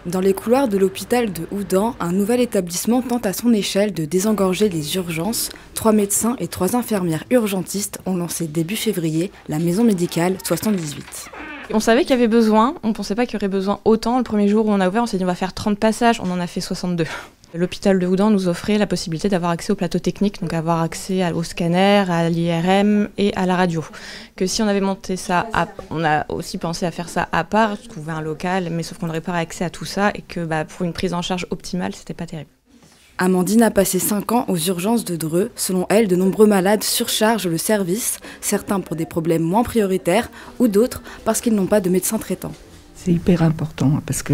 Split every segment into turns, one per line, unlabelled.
Dans les couloirs de l'hôpital de Houdan, un nouvel établissement tente à son échelle de désengorger les urgences. 3 médecins et 3 infirmières urgentistes ont lancé début février la maison médicale 78.
On savait qu'il y avait besoin, on ne pensait pas qu'il y aurait besoin autant. Le premier jour où on a ouvert, on s'est dit on va faire 30 passages, on en a fait 62. L'hôpital de Houdan nous offrait la possibilité d'avoir accès au plateau technique, donc avoir accès au scanner, à l'IRM et à la radio. Que si on avait monté ça, on a aussi pensé à faire ça à part, trouver un local, mais sauf qu'on n'aurait pas accès à tout ça et que pour une prise en charge optimale, c'était pas terrible.
Amandine a passé 5 ans aux urgences de Dreux. Selon elle, de nombreux malades surchargent le service, certains pour des problèmes moins prioritaires ou d'autres parce qu'ils n'ont pas de médecin traitant.
C'est hyper important parce que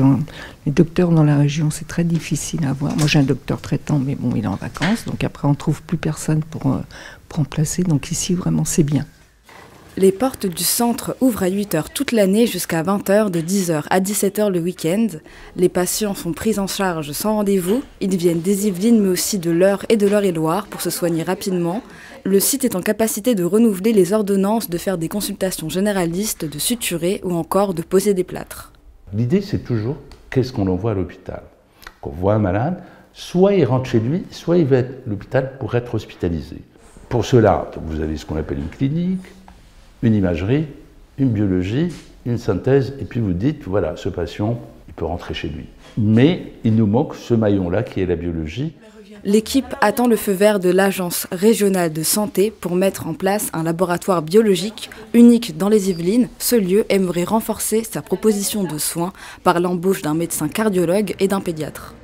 les docteurs dans la région, c'est très difficile à avoir. Moi, j'ai un docteur traitant, mais bon, il est en vacances. Donc après, on ne trouve plus personne pour remplacer. Donc ici, vraiment, c'est bien.
Les portes du centre ouvrent à 8h toute l'année jusqu'à 20h, de 10h à 17h le week-end. Les patients sont pris en charge sans rendez-vous. Ils viennent des Yvelines, mais aussi de l'Eure et de l'Eure-et-Loir pour se soigner rapidement. Le site est en capacité de renouveler les ordonnances, de faire des consultations généralistes, de suturer ou encore de poser des plâtres.
L'idée, c'est toujours qu'est-ce qu'on envoie à l'hôpital. Quand on voit un malade, soit il rentre chez lui, soit il va à l'hôpital pour être hospitalisé. Pour cela, vous avez ce qu'on appelle une clinique, une imagerie, une biologie, une synthèse, et puis vous dites, voilà, ce patient, il peut rentrer chez lui. Mais il nous manque ce maillon-là qui est la biologie.
L'équipe attend le feu vert de l'Agence régionale de santé pour mettre en place un laboratoire biologique unique dans les Yvelines. Ce lieu aimerait renforcer sa proposition de soins par l'embauche d'un médecin cardiologue et d'un pédiatre.